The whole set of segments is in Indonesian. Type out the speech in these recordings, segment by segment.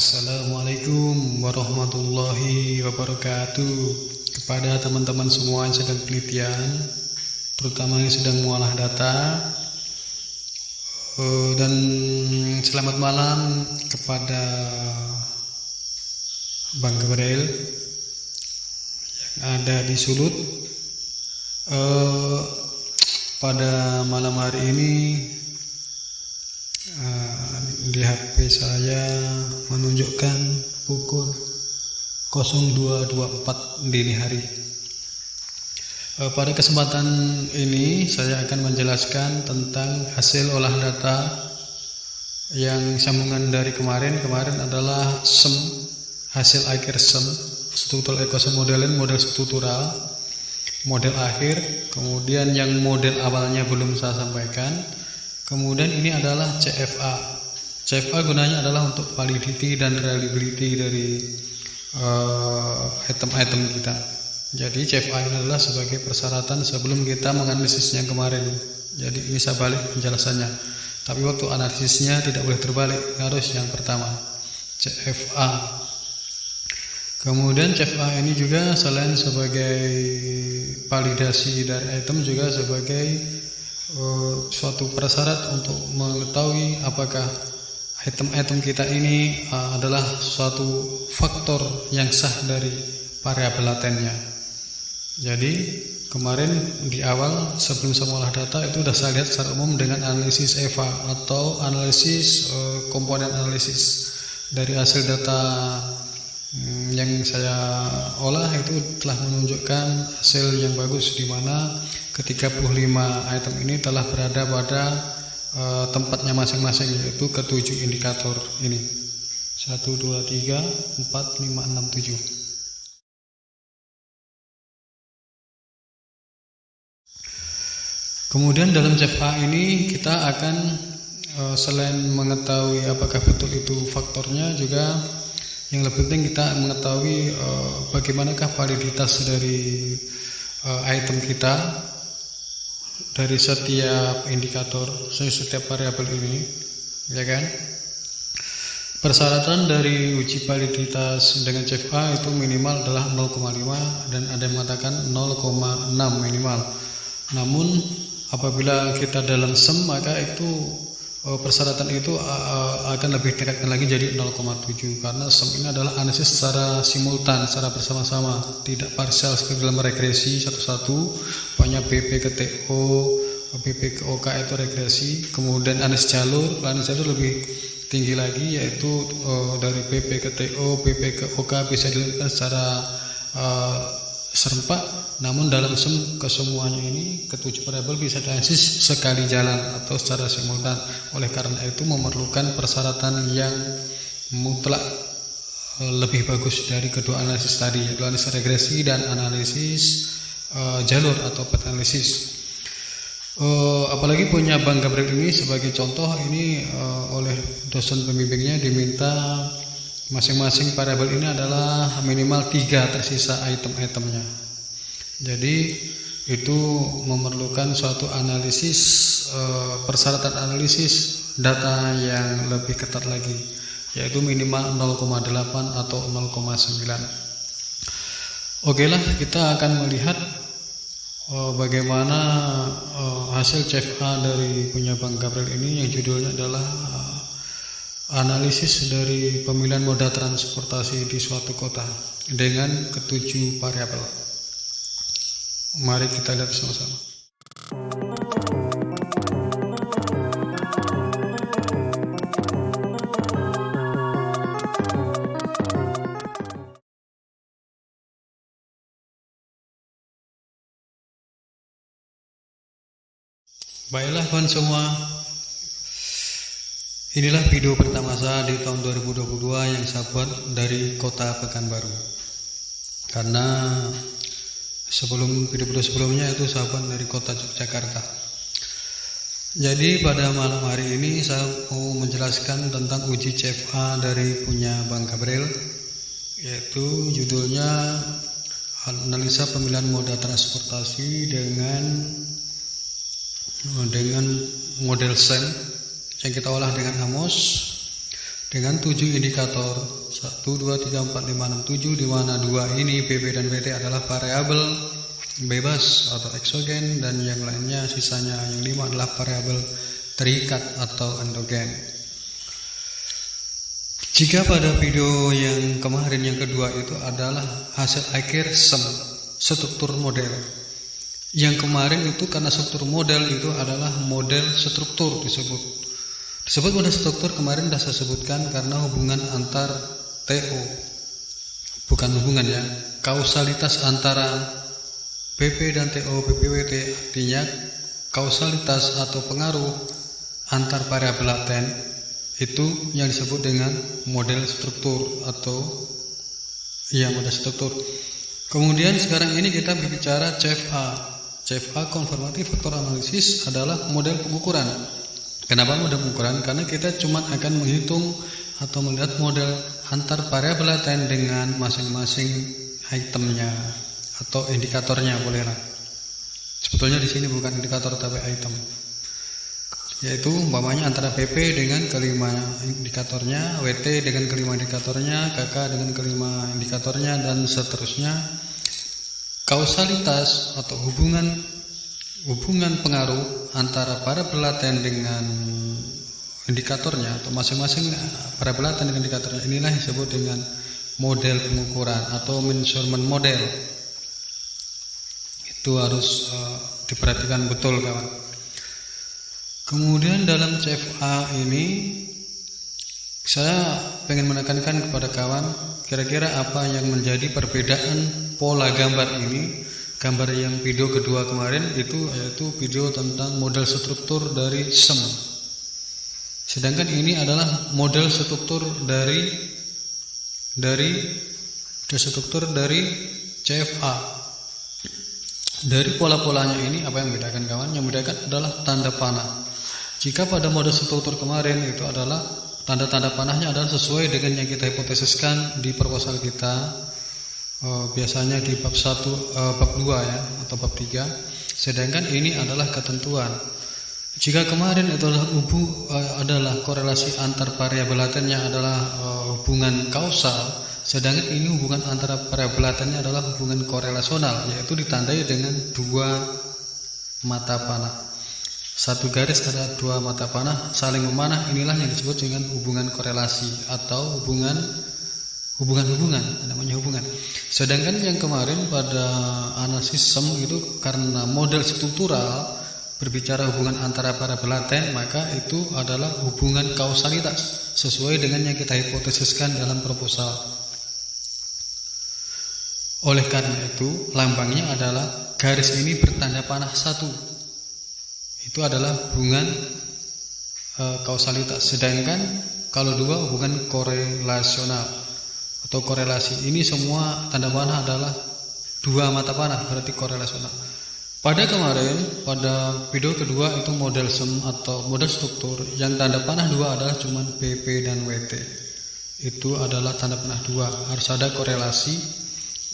Assalamualaikum warahmatullahi wabarakatuh. Kepada teman-teman semua yang sedang penelitian, terutama yang sedang mengolah data, dan selamat malam kepada Bang Gabriel yang ada di Sulut. Pada malam hari ini di HP saya menunjukkan pukul 02.24 dini hari. Pada kesempatan ini saya akan menjelaskan tentang hasil olah data yang sambungan dari kemarin adalah SEM, hasil akhir SEM, struktural equation modeling, model struktural, model akhir. Kemudian yang model awalnya belum saya sampaikan. Kemudian ini adalah CFA. CFA gunanya adalah untuk validity dan reliability dari item-item kita. Jadi CFA ini adalah sebagai persyaratan sebelum kita menganalisisnya kemarin. Jadi ini saya balik penjelasannya. Tapi waktu analisisnya tidak boleh terbalik, harus yang pertama CFA. Kemudian CFA ini juga selain sebagai validasi dari item juga sebagai suatu prasyarat untuk mengetahui apakah item-item kita ini adalah suatu faktor yang sah dari variabel latennya. Jadi kemarin di awal sebelum saya mengolah data itu sudah saya lihat secara umum dengan analisis EVA atau analisis komponen analisis. Dari hasil data yang saya olah itu telah menunjukkan hasil yang bagus, di mana ke-35 item ini telah berada pada tempatnya masing-masing, yaitu ke-7 indikator ini 1, 2, 3, 4, 5, 6, 7. Kemudian dalam CFA ini kita akan selain mengetahui apakah betul itu faktornya, juga yang lebih penting kita mengetahui bagaimanakah validitas dari item kita dari setiap indikator, setiap variabel ini, ya kan? Persyaratan dari uji validitas dengan CFA itu minimal adalah 0,5 dan ada yang mengatakan 0,6 minimal. Namun apabila kita dalam SEM, maka itu persyaratan itu akan lebih tingkatkan lagi jadi 0,7, karena SEM ini adalah analisis secara simultan, secara bersama-sama, tidak parsial seperti dalam regresi satu-satu. Pokoknya BP ke TO, BP ke OK itu regresi. Kemudian analisis jalur lebih tinggi lagi, yaitu dari BP ke TO, BP ke OK bisa dilakukan secara serempak. Namun dalam SEM kesemuanya ini ke-7 variabel bisa dianalisis sekali jalan atau secara simultan. Oleh karena itu memerlukan persyaratan yang mutlak lebih bagus dari kedua analisis tadi, yaitu analisis regresi dan analisis jalur atau path analysis. Apalagi punya Bang Gabriel ini sebagai contoh, ini oleh dosen pembimbingnya diminta masing-masing variabel ini adalah minimal 3 tersisa item-itemnya. Jadi itu memerlukan suatu analisis, persyaratan analisis data yang lebih ketat lagi, yaitu minimal 0,8 atau 0,9. Oke lah, kita akan melihat bagaimana hasil CFA dari punya Bang Gabriel ini, yang judulnya adalah analisis dari pemilihan moda transportasi di suatu kota dengan ke-7 variabel. Mari kita lihat sama-sama. Baiklah kawan semua, inilah video pertama saya di tahun 2022 yang saya buat dari kota Pekanbaru. Karena video sebelumnya itu saya buat dari kota Yogyakarta. Jadi pada malam hari ini saya mau menjelaskan tentang uji CFA dari punya Bang Gabriel, yaitu judulnya analisa pemilihan moda transportasi dengan model SEM yang kita olah dengan AMOS dengan 7 indikator 1, 2, 3, 4, 5, 6, 7, di mana 2 ini PP dan WT adalah variabel bebas atau eksogen, dan yang lainnya sisanya yang 5 adalah variabel terikat atau endogen. Jika pada video yang kemarin yang kedua itu adalah hasil akhir struktur model. Yang kemarin itu karena struktur model itu adalah model struktur disebut model struktur kemarin sudah saya sebutkan karena hubungan antar TO, bukan hubungan ya, kausalitas antara PP dan TO PPWT, artinya kausalitas atau pengaruh antar variabel laten itu yang disebut dengan model struktur atau model struktur. Kemudian sekarang ini kita berbicara CFA konfirmatif faktor analisis adalah model pengukuran. Kenapa model pengukuran? Karena kita cuma akan menghitung atau melihat model antar variabel laten dengan masing-masing itemnya atau indikatornya, bolehlah. Sebetulnya di sini bukan indikator tapi item. Yaitu umpamanya antara PP dengan kelima indikatornya, WT dengan kelima indikatornya, KK dengan kelima indikatornya, dan seterusnya. Kausalitas atau hubungan pengaruh antara variabel laten dengan indikatornya atau masing-masing variabel laten dengan indikatornya, inilah yang disebut dengan model pengukuran atau measurement model. Itu harus diperhatikan betul, kawan. Kemudian dalam CFA ini saya ingin menekankan kepada kawan kira-kira apa yang menjadi perbedaan pola gambar ini. Gambar yang video kedua kemarin itu yaitu video tentang model struktur dari SEM. Sedangkan ini adalah model struktur dari CFA. Dari pola-polanya ini apa yang membedakan kawan? Yang membedakan adalah tanda panah. Jika pada model struktur kemarin itu adalah tanda-tanda panahnya adalah sesuai dengan yang kita hipotesiskan di proposal kita, biasanya di bab 1, bab 2 ya, atau bab 3. Sedangkan ini adalah ketentuan. Jika kemarin itu adalah korelasi antar variabel latennya adalah hubungan kausal, sedangkan ini hubungan antara variabel latennya adalah hubungan korelasional, yaitu ditandai dengan 2 mata panah. Satu garis ada 2 mata panah saling memanah, inilah yang disebut dengan hubungan korelasi atau hubungan. Sedangkan yang kemarin pada analisis SEM itu karena model struktural berbicara hubungan antara variabel laten, maka itu adalah hubungan kausalitas sesuai dengan yang kita hipotesiskan dalam proposal. Oleh karena itu lambangnya adalah garis ini bertanda panah 1. Itu adalah hubungan kausalitas. Sedangkan kalau 2 hubungan korelasional atau korelasi. Ini semua tanda panah adalah 2 mata panah, berarti korelasional. Pada kemarin, pada video kedua itu model SEM atau model struktur, yang tanda panah 2 adalah cuma PP dan WT. Itu adalah tanda panah 2. Harus ada korelasi.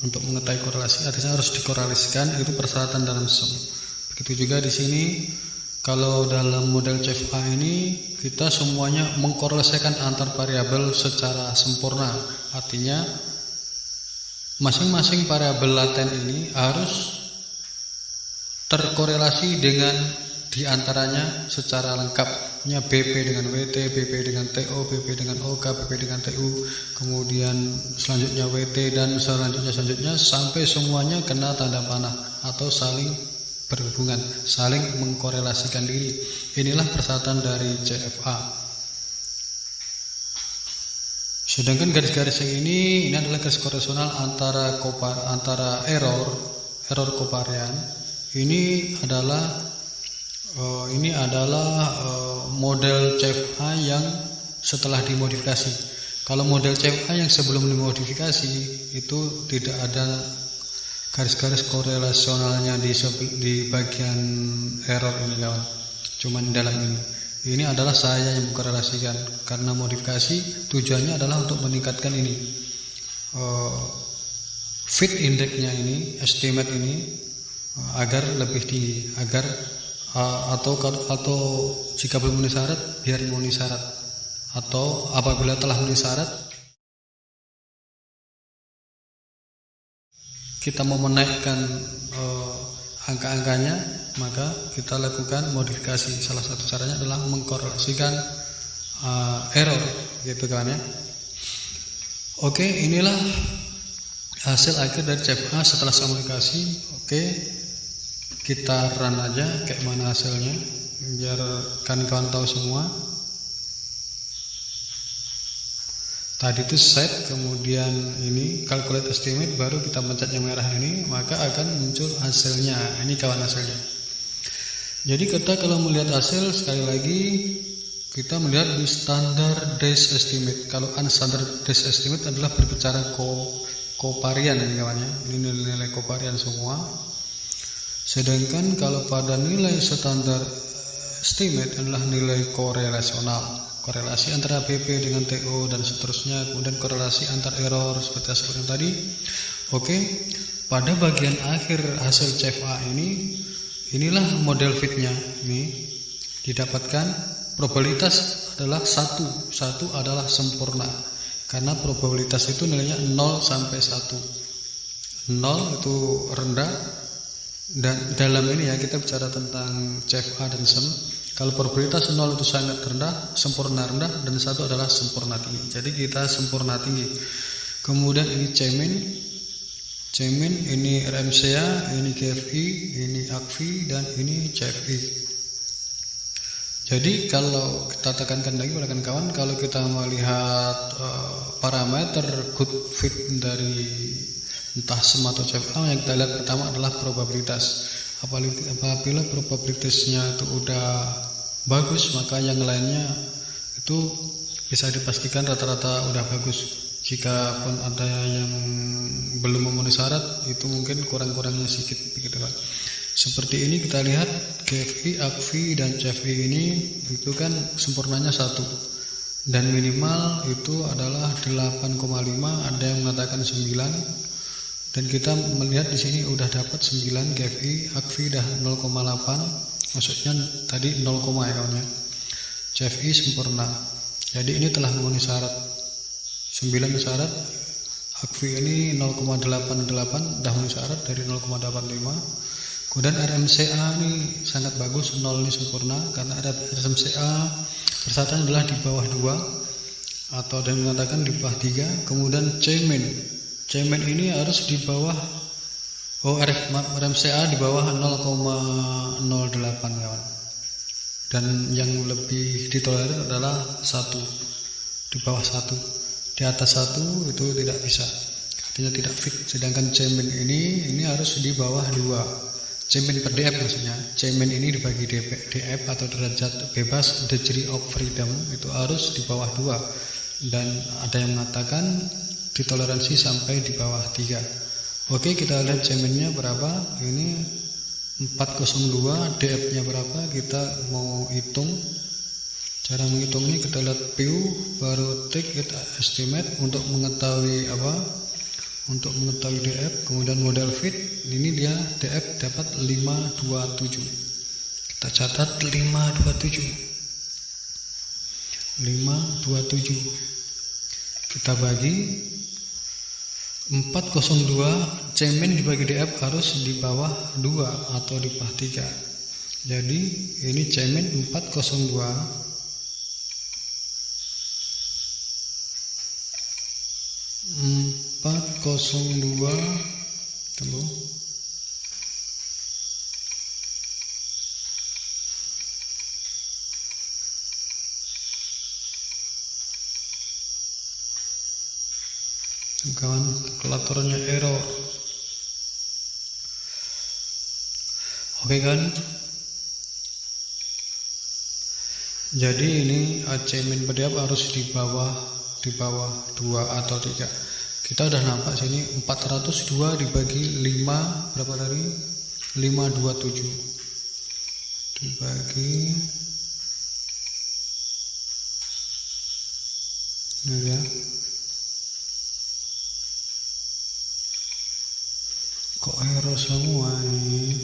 Untuk mengetahui korelasi artinya harus dikorelasikan, itu persyaratan dalam SEM. Begitu juga di sini. Kalau dalam model CFA ini kita semuanya mengkorelasikan antar variabel secara sempurna. Artinya masing-masing variabel laten ini harus terkorelasi dengan diantaranya secara lengkap. BP dengan WT, BP dengan TO, BP dengan OK, BP dengan TU, kemudian selanjutnya WT dan selanjutnya sampai semuanya kena tanda panah atau saling berhubungan, saling mengkorelasikan diri. Inilah persyaratan dari CFA. Sedangkan garis-garis yang ini adalah garis korelasional antara error kovarian. Ini adalah model CFA yang setelah dimodifikasi. Kalau model CFA yang sebelum dimodifikasi itu tidak ada garis-garis korelasionalnya di bagian error ini, kawan. Cuman dalam ini adalah saya yang mengkorelasikan karena modifikasi tujuannya adalah untuk meningkatkan ini fit indexnya ini, estimate ini agar lebih tinggi, agar atau jika belum memenuhi syarat biar memenuhi syarat. atau apabila telah memenuhi syarat kita mau menaikkan angka-angkanya, maka kita lakukan modifikasi. Salah satu caranya adalah mengkorelasikan error, gitu kan ya. Oke, inilah hasil akhir dari CFA setelah komunikasi. Oke, kita run aja kayak mana hasilnya biar kawan-kawan tahu semua. Tadi itu set, kemudian ini calculate estimate, baru kita pencet yang merah ini, maka akan muncul hasilnya. Ini kawan hasilnya. Jadi kita kalau melihat hasil, sekali lagi kita melihat di standard days estimate. Kalau unstandard days estimate adalah berbicara covarian ini kawannya. Ini nilai covarian semua. Sedangkan kalau pada nilai standar estimate adalah nilai korelasional. Korelasi antara PP dengan TO dan seterusnya, kemudian korelasi antar error seperti yang tadi. Oke, pada bagian akhir hasil CFA inilah model fitnya. Ini didapatkan probabilitas adalah satu adalah sempurna, karena probabilitas itu nilainya 0 sampai 1. 0 itu rendah, dan dalam ini ya kita bicara tentang CFA dan SEM. Kalau probabilitas 0 itu sangat rendah, sempurna rendah, dan 1 adalah sempurna tinggi. Jadi kita sempurna tinggi. Kemudian ini cemin, ini RMCA, ini GFI, ini ACFI, dan ini CFI. Jadi kalau kita tekankan lagi pada kawan-kawan, kalau kita melihat parameter good fit dari entah SEM atau CFA, yang kita lihat pertama adalah probabilitas. Apabila probabilitasnya itu udah bagus, maka yang lainnya itu bisa dipastikan rata-rata udah bagus. Jika pun ada yang belum memenuhi syarat, itu mungkin kurang-kurangnya sedikit begitu kan. Seperti ini kita lihat GFI, ACFI, dan CFI ini itu kan sempurnanya 1 dan minimal itu adalah 8,5, ada yang mengatakan 9. Dan kita melihat di sini udah dapat 9 GFI, ACFI dah 0,8, maksudnya tadi 0, ya kawannya. CFI sempurna. Jadi ini telah memenuhi syarat. 9 syarat, ACFI ini 0,88 dah memenuhi syarat dari 0,85. Kemudian RMCA ini sangat bagus, 0 ini sempurna karena RMCA persatuan adalah di bawah 2 atau ada yang mengatakan di bawah 3. Kemudian cemen ini harus di bawah RMCA di bawah 0,08 kawan. Dan yang lebih ditolerir adalah 1, di bawah 1. Di atas 1 itu tidak bisa, artinya tidak fit. Sedangkan cemen ini harus di bawah 2. Cemen per DF maksudnya. Cemen ini dibagi DF atau derajat bebas, degree of freedom, itu harus di bawah 2. Dan ada yang mengatakan ditoleransi sampai di bawah 3. Oke, kita lihat cemennya berapa. Ini 402, DF-nya berapa, kita mau hitung. Cara menghitungnya kita lihat PU, baru take it estimate untuk mengetahui untuk mengetahui DF. Kemudian model fit, ini dia DF dapat 527. Kita catat 527. Kita bagi 402, cemen dibagi DF harus di bawah 2 atau di bawah 3. Jadi ini cemen 402 tunggu. Kawan, kalkulatornya error. Oke kan? Jadi ini cemen PDAP harus di bawah 2 atau 3. Kita udah nampak sini 402 dibagi 5 berapa tadi? 527 dibagi ini ya. Kok error semua ini?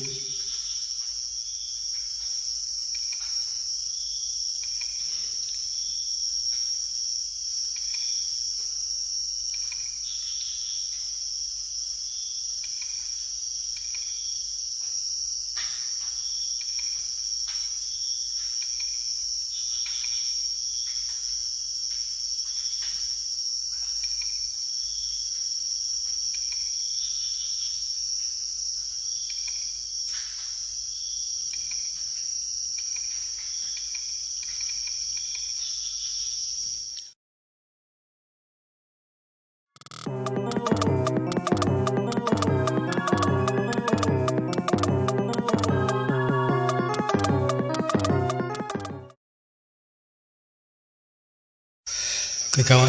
Oke kawan,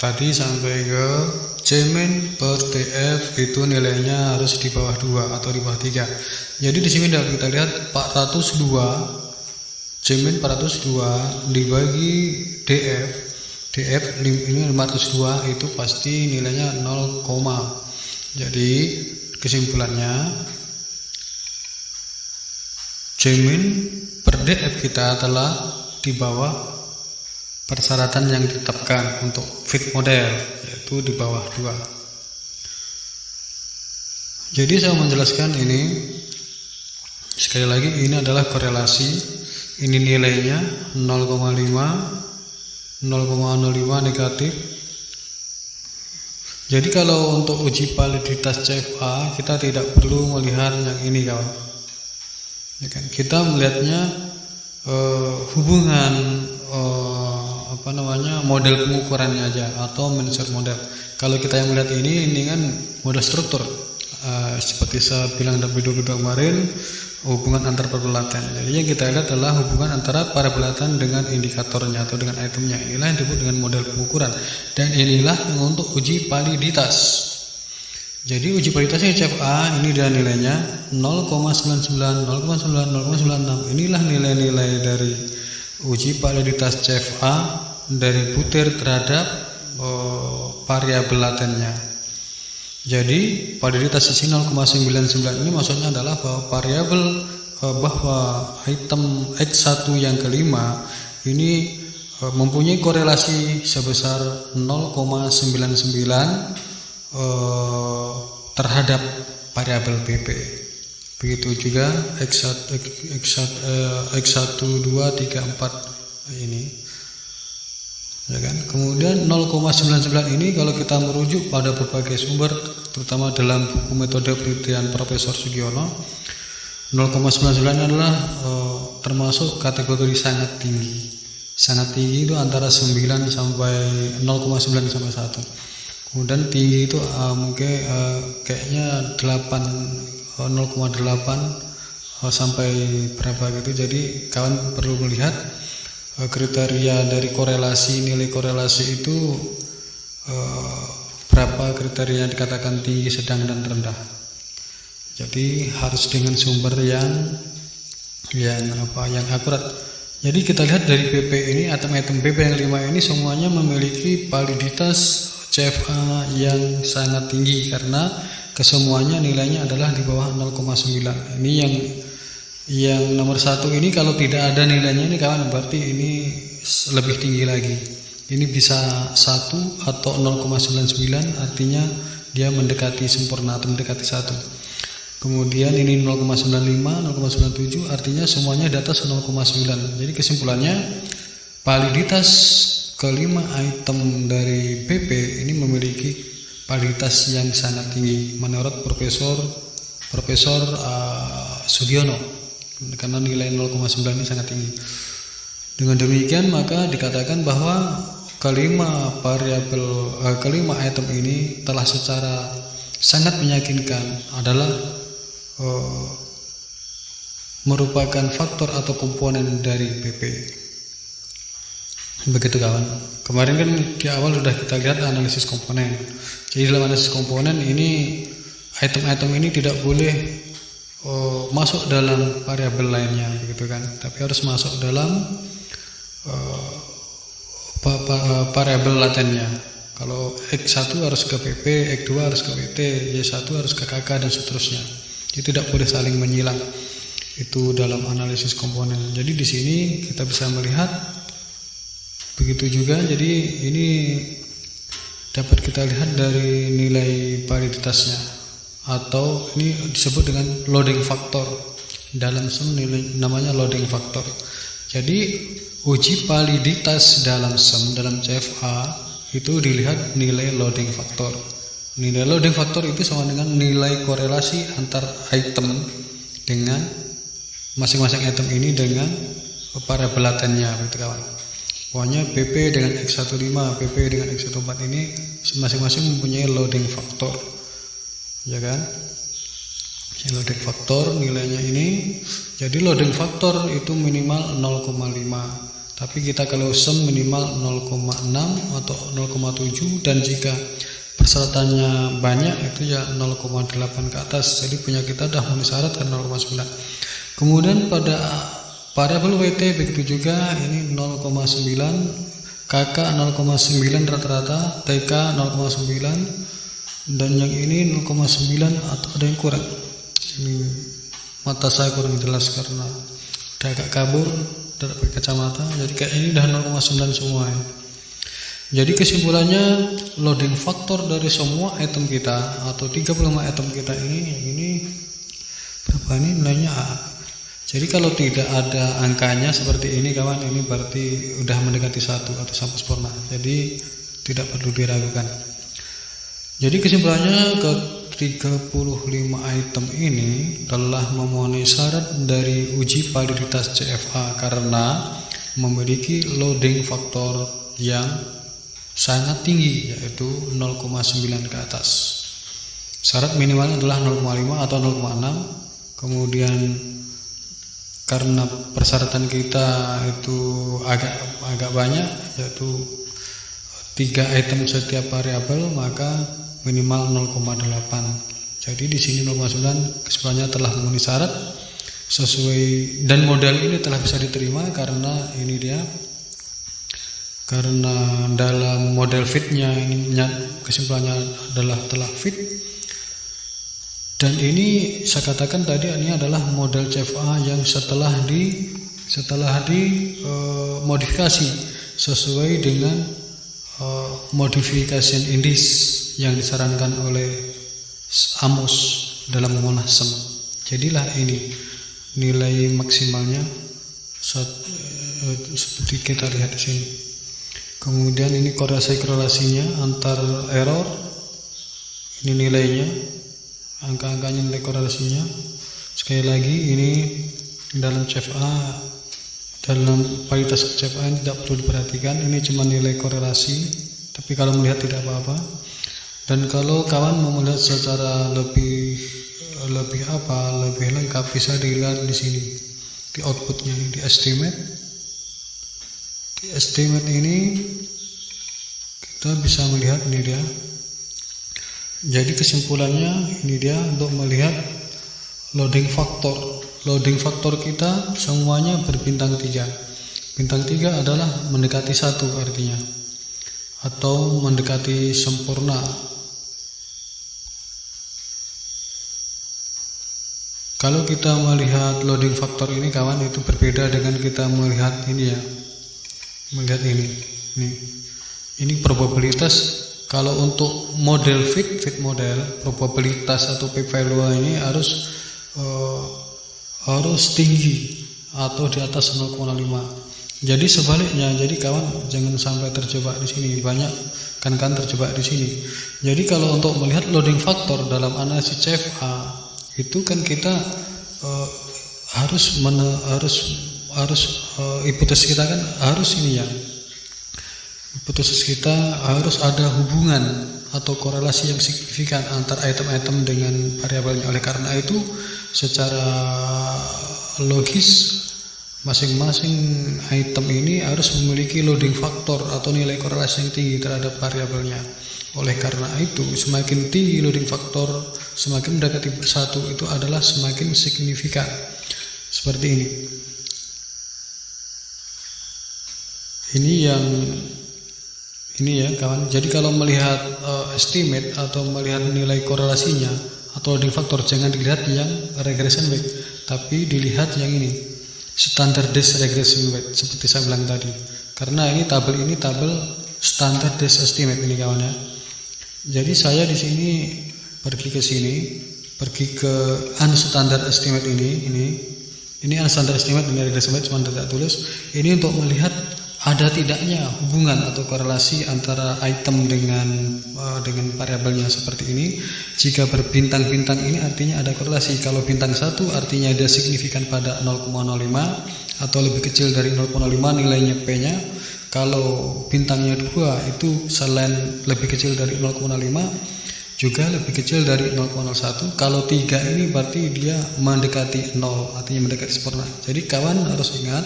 tadi sampai ke C- per TF itu nilainya harus di bawah 2 atau di bawah 3. Jadi di sini dapat kita lihat 402 C- 402 dibagi DF ini 502 itu pasti nilainya 0, jadi kesimpulannya C- per DF kita telah di bawah persyaratan yang ditetapkan untuk fit model, yaitu di bawah 2. Jadi saya menjelaskan ini sekali lagi, ini adalah korelasi, ini nilainya 0,5 negatif. Jadi kalau untuk uji validitas CFA kita tidak perlu melihat yang ini kawan, ya kan? Kita melihatnya hubungan model pengukurannya aja atau measure model. Kalau kita yang melihat ini kan model struktur, seperti saya bilang dalam video kemarin, hubungan antar perbelatan. Jadi yang kita lihat adalah hubungan antara perbelatan dengan indikatornya atau dengan itemnya. Inilah yang disebut dengan model pengukuran, dan inilah yang untuk uji validitas. Jadi uji validitasnya CFA ini dia nilainya 0,99, 0,9, 0,96. Inilah nilai-nilai dari uji validitas CFA dari butir terhadap variabel latennya. Jadi validitas sisi 0,99 ini maksudnya adalah bahwa variabel bahwa item X1 yang kelima ini mempunyai korelasi sebesar 0,99 terhadap variabel PP. Begitu juga X1, 2, 3, 4 ini, ya kan? Kemudian 0,99 ini kalau kita merujuk pada berbagai sumber, terutama dalam buku metode penelitian Profesor Sugiono, 0,99 adalah termasuk kategori sangat tinggi. Sangat tinggi itu antara 9 sampai 0,9 sampai 1. Kemudian tinggi itu mungkin kayaknya 0,8 sampai berapa gitu. Jadi kawan perlu melihat kriteria dari korelasi, nilai korelasi itu berapa kriteria yang dikatakan tinggi, sedang, dan rendah. Jadi harus dengan sumber yang akurat. Jadi kita lihat dari PP ini, item-item PP yang 5 ini semuanya memiliki validitas CFA yang sangat tinggi karena kesemuanya nilainya adalah di bawah 0,9. Ini yang nomor 1 ini kalau tidak ada nilainya ini kawan, berarti ini lebih tinggi lagi. Ini bisa 1 atau 0,99, artinya dia mendekati sempurna atau mendekati 1. Kemudian ini 0,95, 0,97, artinya semuanya di atas 0,9. Jadi kesimpulannya validitas kelima item dari PP ini memiliki validitas yang sangat tinggi menurut Profesor Sugiono, karena nilai 0,9 ini sangat tinggi. Dengan demikian maka dikatakan bahwa kelima item ini telah secara sangat meyakinkan adalah merupakan faktor atau komponen dari PP. Begitu kawan. Kemarin kan di awal sudah kita lihat analisis komponen. Jadi dalam analisis komponen ini item-item ini tidak boleh masuk dalam variabel lainnya, begitu kan? Tapi harus masuk dalam variabel latennya. Kalau X1 harus ke PP, X2 harus ke PT, Y1 harus ke KK, dan seterusnya. Itu tidak boleh saling menyilang. Itu dalam analisis komponen. Jadi di sini kita bisa melihat begitu juga. Jadi ini dapat kita lihat dari nilai validitasnya, atau ini disebut dengan loading factor. Dalam SEM namanya loading factor. Jadi uji validitas dalam SEM, dalam CFA itu dilihat nilai loading factor. Nilai loading factor itu sama dengan nilai korelasi antar item dengan masing-masing item ini dengan variabel latennya, begitu kawan. Pokoknya PP dengan X15, PP dengan X14 ini masing-masing mempunyai loading factor, ya kan? Loading factor nilainya ini, jadi loading factor itu minimal 0,5. Tapi kita kalau sum minimal 0,6 atau 0,7, dan jika persyaratannya banyak itu ya 0,8 ke atas. Jadi punya kita dah memenuhi syarat kan 0,9. Kemudian pada variabel WT begitu juga, ini 0,9, KK 0,9 rata-rata, TK 0,9, dan yang ini 0,9 atau ada yang kurang. Ini mata saya kurang jelas karena udah agak kabur, tidak pakai kacamata, jadi kayak ini dah 0,9 semua ya. Jadi kesimpulannya, loading faktor dari semua item kita atau 35 item kita ini berapa ini nilainya A. Jadi kalau tidak ada angkanya seperti ini kawan, ini berarti udah mendekati 1 atau sampai sempurna. Jadi tidak perlu diragukan. Jadi kesimpulannya, ke 35 item ini telah memenuhi syarat dari uji validitas CFA karena memiliki loading faktor yang sangat tinggi, yaitu 0,9 ke atas. Syarat minimalnya adalah 0,5 atau 0,6. Kemudian karena persyaratan kita itu agak banyak, yaitu 3 item setiap variabel, maka minimal 0,8. Jadi di sini 0,9 kesimpulannya telah memenuhi syarat sesuai, dan model ini telah bisa diterima karena ini dia, karena dalam model fitnya ini kesimpulannya adalah telah fit. Dan ini saya katakan tadi, ini adalah model CFA yang setelah dimodifikasi sesuai dengan modification index yang disarankan oleh Amos dalam mengolah SEM. Jadilah ini nilai maksimalnya seperti kita lihat di sini. Kemudian ini korelasinya antar error, ini nilainya, angka-angkanya, nilai korelasinya. Sekali lagi, ini dalam CFA, dalam validitas CFA ini tidak perlu diperhatikan, ini cuma nilai korelasi, tapi kalau melihat tidak apa-apa. Dan kalau kawan mau melihat secara lebih lengkap, bisa dilihat di sini di outputnya, ini di estimate. Di estimate ini kita bisa melihat ini dia. Jadi kesimpulannya ini dia untuk melihat loading faktor. Loading faktor kita semuanya berbintang 3. Bintang 3 adalah mendekati 1 artinya, atau mendekati sempurna. Kalau kita melihat loading faktor ini kawan, itu berbeda dengan kita melihat ini ya. Melihat ini. Ini probabilitas. Kalau untuk model fit model, probabilitas atau p-value ini harus tinggi atau di atas 0,5. Jadi sebaliknya, jadi kawan jangan sampai terjebak di sini. Banyak kan terjebak di sini. Jadi kalau untuk melihat loading faktor dalam analisis CFA itu kan kita harus hipotesis kita kan harus ini ya. Hipotesis kita harus ada hubungan atau korelasi yang signifikan antar item-item dengan variabelnya. Oleh karena itu, secara logis masing-masing item ini harus memiliki loading faktor atau nilai korelasi yang tinggi terhadap variabelnya. Oleh karena itu, semakin tinggi loading faktor, semakin mendekati 1 itu adalah semakin signifikan. Seperti ini. Ini ya kawan. Jadi kalau melihat estimate atau melihat nilai korelasinya atau loading faktor, jangan dilihat yang regression weight, tapi dilihat yang ini, standardized regression weight seperti saya bilang tadi. Karena ini tabel standardized estimate ini kawan ya. Jadi saya di sini pergi ke unstandard estimate ini unstandard estimate, ini regression weight cuma tidak tulis. Ini untuk melihat ada tidaknya hubungan atau korelasi antara item dengan variabelnya seperti ini. Jika berbintang-bintang ini artinya ada korelasi. Kalau bintang 1 artinya dia signifikan pada 0,05 atau lebih kecil dari 0,05 nilainya P-nya. Kalau bintangnya 2 itu selain lebih kecil dari 0,5 juga lebih kecil dari 0,01. Kalau 3 ini berarti dia mendekati 0, artinya mendekati sempurna. Jadi kawan harus ingat,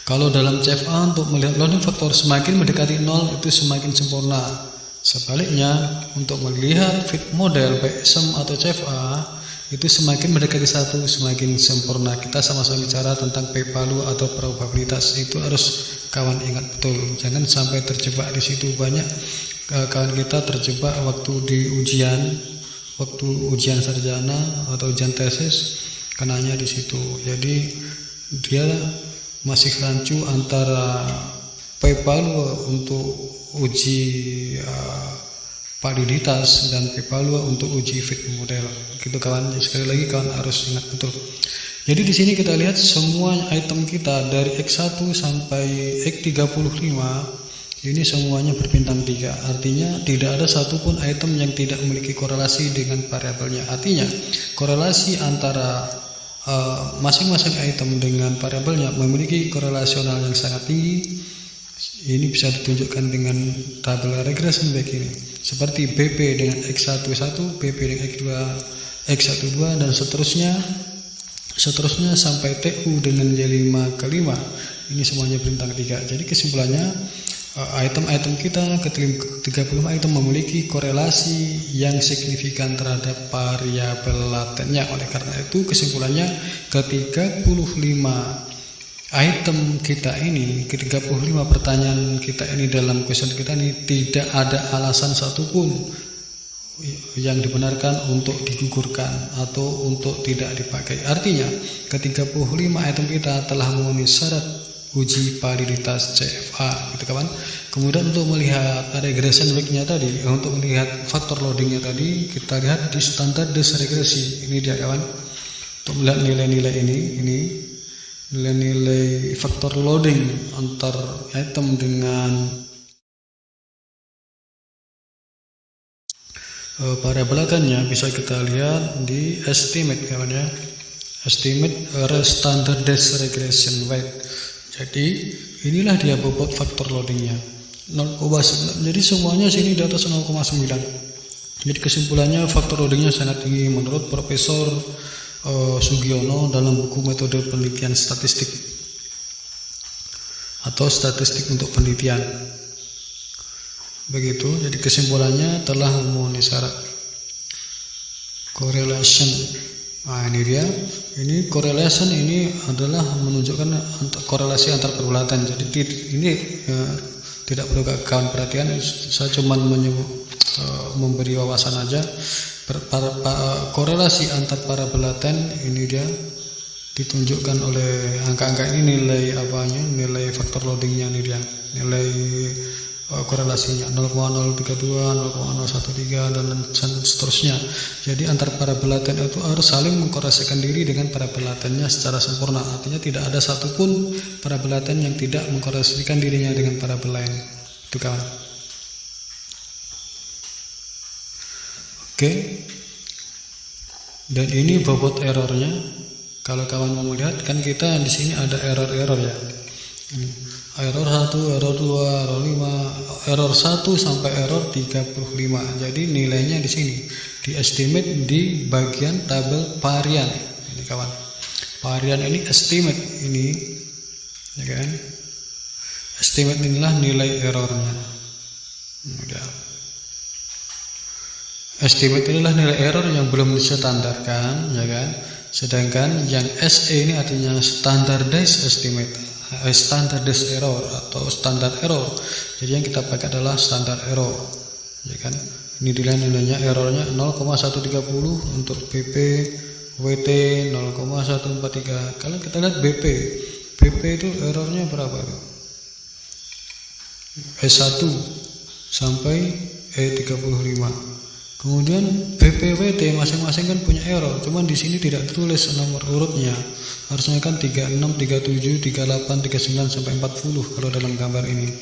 Kalau dalam CFA untuk melihat loading faktor semakin mendekati 0 itu semakin sempurna. Sebaliknya untuk melihat fit model baik SEM atau CFA itu semakin mendekati 1 semakin sempurna. Kita sama-sama bicara tentang p-value atau probabilitas, itu harus kawan ingat betul. Jangan sampai terjebak di situ. Banyak kawan kita terjebak waktu di ujian sarjana atau ujian tesis, kenanya di situ. Jadi dia masih rancu antara p-value untuk uji validitas dan p-value untuk uji fit model. Gitu kawan. Sekali lagi kawan harus ingat betul. Jadi di sini kita lihat semua item kita dari X1 sampai X35 ini semuanya berbintang 3. Artinya tidak ada satupun item yang tidak memiliki korelasi dengan variabelnya. Artinya korelasi antara masing-masing item dengan variabelnya memiliki korelasional yang sangat tinggi. Ini bisa ditunjukkan dengan tabel regression begini, seperti BP dengan X11, BP dengan X12 dan seterusnya sampai TU dengan Y5 ke 5. Ini semuanya bintang 3. Jadi kesimpulannya item-item kita ke-35 item memiliki korelasi yang signifikan terhadap variabel latennya. Oleh karena itu kesimpulannya ke-35 item kita ini, ke-35 pertanyaan kita ini dalam question kita ini tidak ada alasan satupun yang dibenarkan untuk digugurkan atau untuk tidak dipakai. Artinya ke-35 item kita telah memenuhi syarat uji validitas CFA, gitu kawan. Kemudian untuk melihat regression weight-nya tadi, untuk melihat faktor loading-nya tadi, kita lihat di standar des regresi. Ini dia kawan. Untuk melihat nilai-nilai ini nilai-nilai faktor loading antar item dengan variabel latennya bisa kita lihat di estimate kawan ya. Estimate standard des regression weight. Jadi inilah dia bobot faktor loadingnya 0,9. Jadi semuanya sini di atas 0,9. Jadi kesimpulannya faktor loadingnya sangat tinggi menurut Profesor Sugiono dalam buku metode penelitian statistik atau statistik untuk penelitian. Begitu. Jadi kesimpulannya telah memenuhi syarat correlation. Nah ini dia, ini correlation ini adalah menunjukkan korelasi antar perbelatan. Jadi ini tidak perlu kawan perhatian, saya cuma memberi wawasan aja. Korelasi antar parabel laten ini dia ditunjukkan oleh angka-angka ini, nilai apanya, nilai faktor loadingnya ini dia, nilai korelasinya 0,032, 0,013 dan seterusnya. Jadi antar parabel laten itu harus saling mengkorelasikan diri dengan parabel latennya secara sempurna. Artinya tidak ada satupun parabel laten yang tidak mengkorelasikan dirinya dengan parabel lain. Itu kawan. Oke. Dan ini bobot errornya. Kalau kawan mau melihat kan kita di sini ada error ya. Error 1, error 2, error 5, error 1 sampai error 35. Jadi nilainya di sini di estimate di bagian tabel varian. Ini kawan. Varian ini estimate ini, ya kan? Estimate inilah nilai errornya. Udah. Estimate inilah nilai error yang belum distandarkan, ya kan? Sedangkan yang SE ini artinya standardized estimate. Standardized error atau standar error. Jadi yang kita pakai adalah standar error, ya kan? Ini nilainya errornya 0,130 untuk BP, WT 0,143. Kalau kita lihat BP itu errornya berapa itu? E1 sampai E35. Kemudian BPWT masing-masing kan punya error, cuman di sini tidak ditulis nomor urutnya. Harusnya kan 36, 37, 38, 39 sampai 40 kalau dalam gambar ini.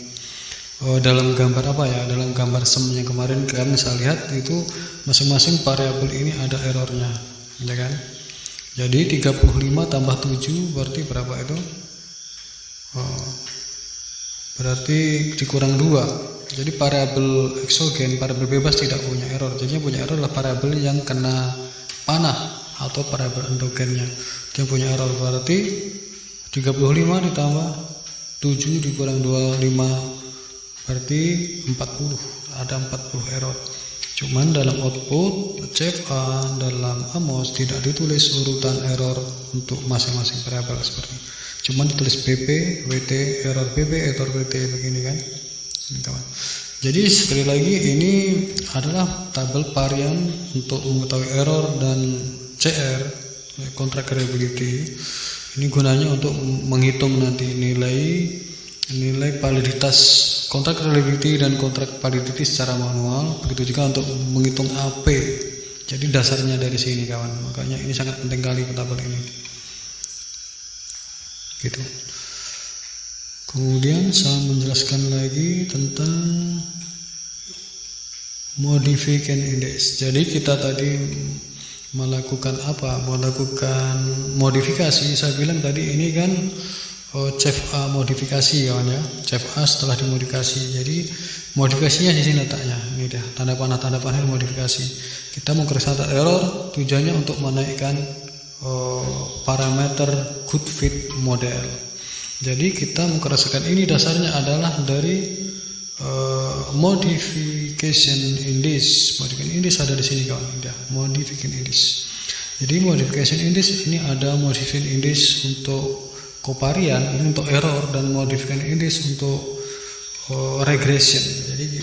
Dalam gambar apa ya? Dalam gambar SEM yang kemarin kalian bisa lihat itu masing-masing variabel ini ada errornya, ya kan? Jadi 35 tambah 7 berarti berapa itu? Berarti dikurang 2. Jadi variabel eksogen, variabel bebas tidak punya error. Jadi yang punya error adalah variabel yang kena panah atau variabel endogennya. Yang punya error berarti 35 ditambah 7 dikurang 25 berarti 40, ada 40 error. Cuman dalam output CFA dalam AMOS tidak ditulis urutan error untuk masing-masing variabel seperti ini. Cuman ditulis PP, WT, error PP, error WT begini kan. Ini kawan. Jadi sekali lagi ini adalah tabel varian untuk mengetahui error dan CR, contract reliability. Ini gunanya untuk menghitung nanti nilai validitas kontrak reliability dan kontrak validity secara manual. Begitu juga untuk menghitung AP. Jadi dasarnya dari sini kawan. Makanya ini sangat penting kali tabel ini. Gitu. Kemudian saya menjelaskan lagi tentang modification index. Jadi kita tadi melakukan apa? Melakukan modifikasi. Saya bilang tadi ini kan CFA modifikasi kawan ya. CFA setelah dimodifikasi. Jadi modifikasinya di sini letaknya. Ini dia tanda panah modifikasi. Kita mengkoreksi error tujuannya untuk menaikkan parameter good fit model. Jadi kita mengkoreksikan ini dasarnya adalah dari modification index. Modification index ada di sini kawan. Dia modification index. Jadi modification index ini ada modification index untuk covarian, ini untuk error, dan modification index untuk regression. Jadi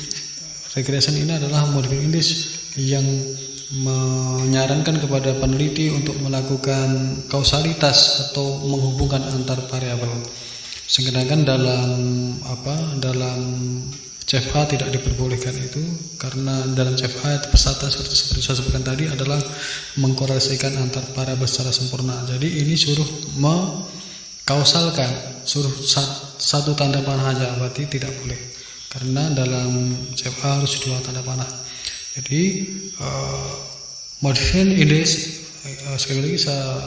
regression ini adalah modification index yang menyarankan kepada peneliti untuk melakukan kausalitas atau menghubungkan antar variabel. Sedangkan dalam CFA tidak diperbolehkan itu, karena dalam CFA persatan seperti saya sebutkan tadi adalah mengkorelasikan antar variabel secara sempurna. Jadi ini suruh kausalkan, suruh satu tanda panah aja, berarti tidak boleh, karena dalam CFA harus 2 tanda panah. Jadi modification index, sekali lagi saya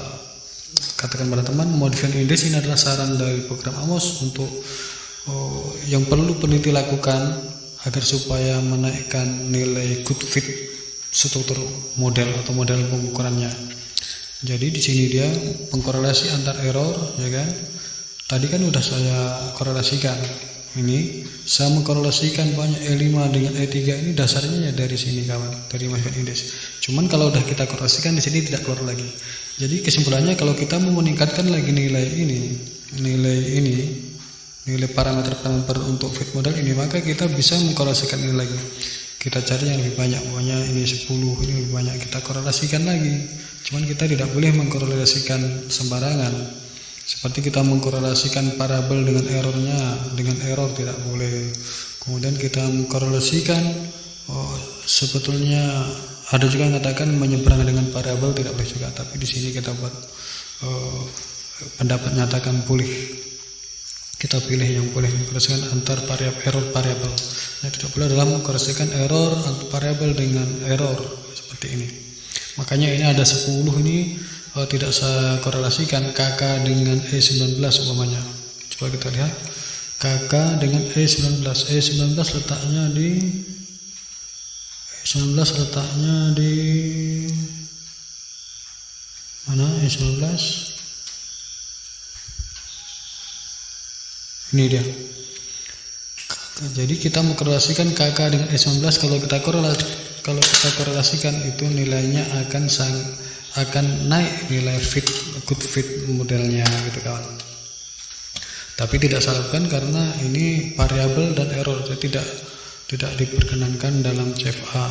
katakan pada teman, modification index ini adalah saran dari program AMOS untuk yang perlu peneliti lakukan agar supaya menaikkan nilai good fit struktur model atau model pengukurannya. Jadi di sini dia pengkorelasi antar error, ya kan? Tadi kan udah saya korelasikan. Ini saya mengkorelasikan banyak E5 dengan E3 ini dasarnya ya dari sini kawan, dari modification index. Cuman kalau udah kita korelasikan di sini tidak keluar lagi. Jadi kesimpulannya kalau kita mau meningkatkan lagi nilai parameter untuk fit model ini, maka kita bisa mengkorelasikan ini lagi. Kita cari yang lebih banyak, pokoknya ini 10, ini lebih banyak, kita korelasikan lagi. Cuman kita tidak boleh mengkorelasikan sembarangan. Seperti kita mengkorelasikan variabel dengan errornya, dengan error tidak boleh. Kemudian kita mengkorelasikan, sebetulnya ada juga yang mengatakan menyeberang dengan variabel tidak boleh juga. Tapi di sini kita buat pendapat nyatakan boleh. Kita pilih yang boleh mengkorelasikan antar error variabel. Nah, tidak boleh dalam mengkorelasikan error antar variabel dengan error seperti ini. Makanya ini ada 10 ini tidak saya korelasikan KK dengan E19 umpamanya. Coba kita lihat KK dengan E19. E19 letaknya di mana? E19 ini dia. Jadi kita mengkorelasikan KK dengan E19. Kalau kita korelasikan itu nilainya akan naik nilai good fit modelnya gitu kawan. Tapi tidak salahkan karena ini variabel dan error, jadi tidak diperkenankan dalam CFA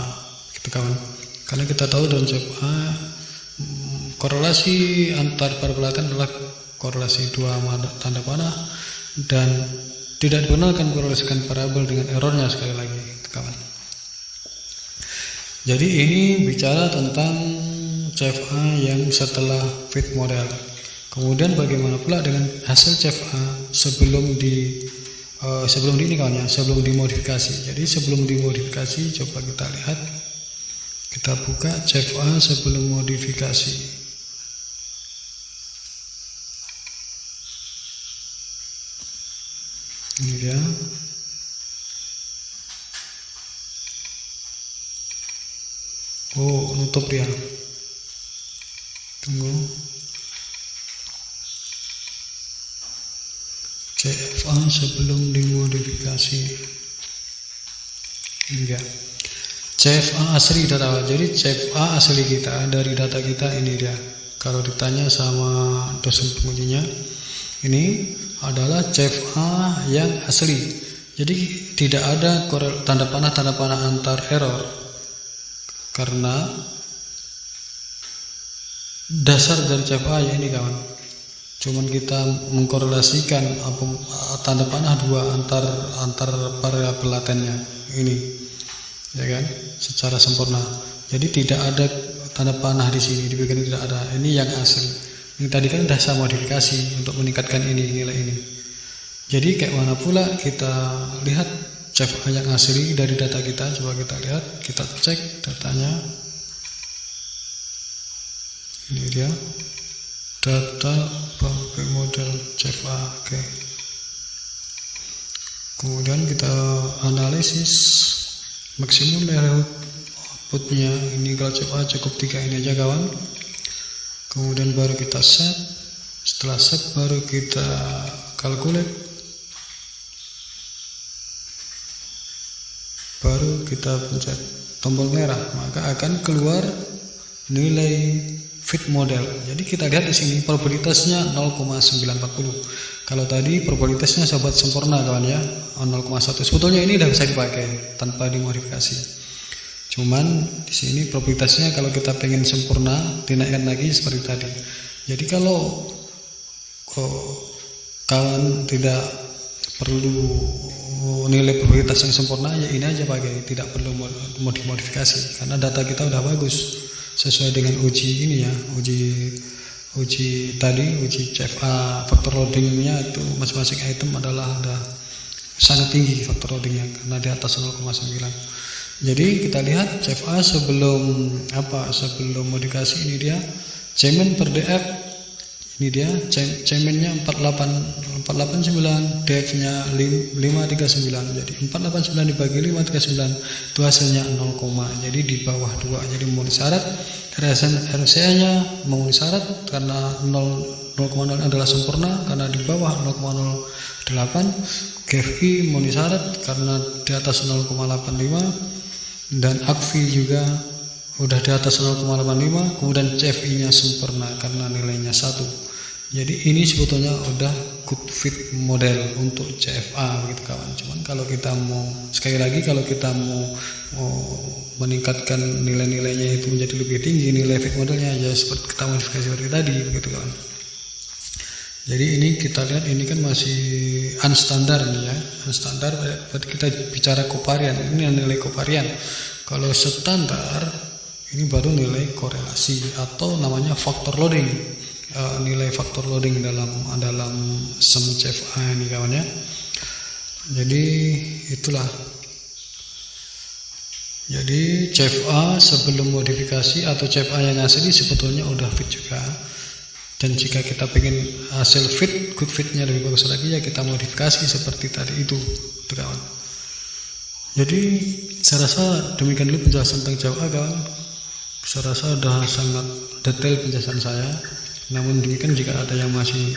gitu kawan. Karena kita tahu dalam CFA korelasi antar perpelatan adalah korelasi 2 tanda panah dan tidak diperkenankan korelasikan variabel dengan errornya sekali lagi gitu kawan. Jadi ini bicara tentang CFA yang setelah fit model. Kemudian bagaimana pula dengan hasil CFA sebelum ini kawan ya, sebelum dimodifikasi. Jadi sebelum dimodifikasi coba kita lihat, kita buka CFA sebelum modifikasi. Ini dia. Oh, nutup dia. Tunggu. CFA sebelum dimodifikasi. Ini dia CFA asli data. Jadi CFA asli kita dari data kita ini dia. Kalau ditanya sama dosen pengujinya, ini adalah CFA yang asli. Jadi tidak ada tanda panah antar error, karena dasar dari CFA ya ini kawan. Cuman kita mengkorelasikan tanda panah dua antar variabel latennya ini, ya kan, secara sempurna. Jadi tidak ada tanda panah di sini, dibikin tidak ada. Ini yang asli. Ini tadi kan sudah saya modifikasi untuk meningkatkan nilai ini. Jadi kayak mana pula kita lihat CFA yang asli dari data kita. Coba kita lihat, kita cek datanya. Ini dia data pakai model CFA. Oke. Kemudian kita analisis maksimum nilai outputnya. Ini kalau CFA cukup 3 ini aja kawan. Kemudian baru kita set. Setelah set baru kita calculate. Baru kita pencet tombol merah, maka akan keluar nilai fit model. Jadi kita lihat di sini probabilitasnya 0,940. Kalau tadi probabilitasnya sahabat sempurna kawan ya, 0,1. Sebetulnya ini sudah bisa dipakai tanpa dimodifikasi. Cuman di sini probabilitasnya kalau kita pengen sempurna dinaikkan lagi seperti tadi. Jadi kalau kawan tidak perlu nilai probabilitas yang sempurna, ya ini aja pakai, tidak perlu modifikasi karena data kita udah bagus sesuai dengan uji ini ya, uji CFA faktor loadingnya itu masing-masing item adalah udah sangat tinggi faktor loadingnya karena di atas 0,9. Jadi kita lihat CFA sebelum modifikasi. Ini dia cemen per DF. Ini dia cemennya 489, DF-nya 539. Jadi 489 dibagi 539 itu hasilnya 0, jadi di bawah 2. Jadi memenuhi syarat. RCA-nya memenuhi syarat karena 0,0 adalah sempurna karena di bawah 0,08. GFI memenuhi syarat karena di atas 0,85 dan ACFI juga udah di atas 0,85. Kemudian CFI-nya sempurna karena nilainya 1. Jadi ini sebetulnya udah good fit model untuk CFA begitu kawan. Cuman kalau kita mau, sekali lagi, kalau kita mau meningkatkan nilai-nilainya itu menjadi lebih tinggi nilai fit modelnya, ya seperti kita modifikasi seperti tadi begitu kawan. Jadi ini kita lihat, ini kan masih unstandard nih ya. Unstandard berarti kita bicara kovarian. Ini nilai kovarian. Kalau standar ini baru nilai korelasi atau namanya factor loading. Nilai faktor loading dalam sum CFA ini kawan ya. Jadi itulah. Jadi CFA sebelum modifikasi atau CFA yang asli sebetulnya udah fit juga. Dan jika kita pengen hasil fit, good fitnya lebih bagus lagi, ya kita modifikasi seperti tadi itu kawan. Jadi saya rasa demikian dulu penjelasan tentang CFA kawan. Saya rasa sudah sangat detail penjelasan saya. Namun demikian, jika ada yang masih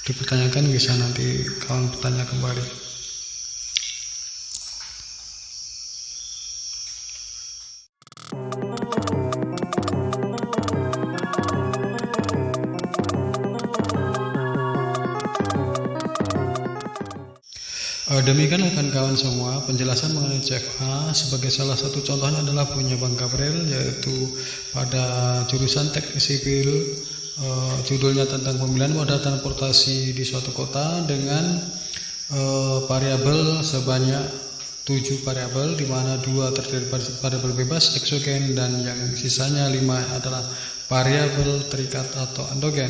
dipertanyakan bisa nanti kawan bertanya kembali. Demikian kawan semua penjelasan mengenai CFA. Sebagai salah satu contohnya adalah punya Bang Gabriel, yaitu pada jurusan teknik sipil. Judulnya tentang pemilihan moda transportasi di suatu kota dengan variabel sebanyak 7 variabel, di mana 2 terdiri dari variabel bebas eksogen dan yang sisanya 5 adalah variabel terikat atau endogen.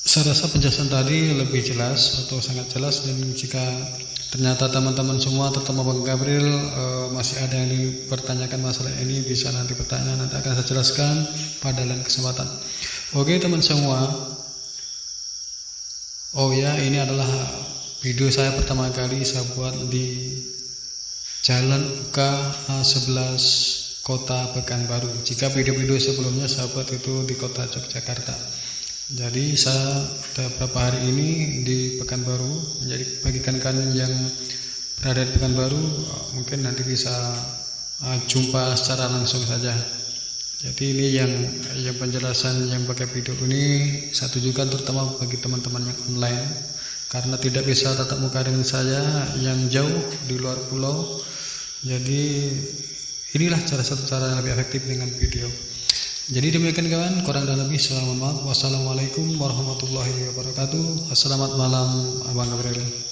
Saya rasa penjelasan tadi lebih jelas atau sangat jelas, dan jika ternyata teman-teman semua terutama Bang Gabriel masih ada yang dipertanyakan masalah ini, bisa nanti bertanya, nanti akan saya jelaskan pada lain kesempatan. Oke teman semua, ini adalah video saya pertama kali saya buat di Jalan UK A11 Kota Pekanbaru. Jika video-video sebelumnya saya buat itu di Kota Yogyakarta. Jadi saya udah beberapa hari ini di Pekanbaru, jadi bagi kan yang berada di Pekanbaru mungkin nanti bisa jumpa secara langsung saja. Jadi ini yang penjelasan yang pakai video ini saya tujukan terutama bagi teman-teman yang online, karena tidak bisa tatap muka dengan saya yang jauh di luar pulau. Jadi inilah satu cara yang lebih efektif dengan video. Jadi demikian kawan, kurang dan lebih saya mohon maaf. Wassalamualaikum warahmatullahi wabarakatuh. Selamat malam Abang Gabriel.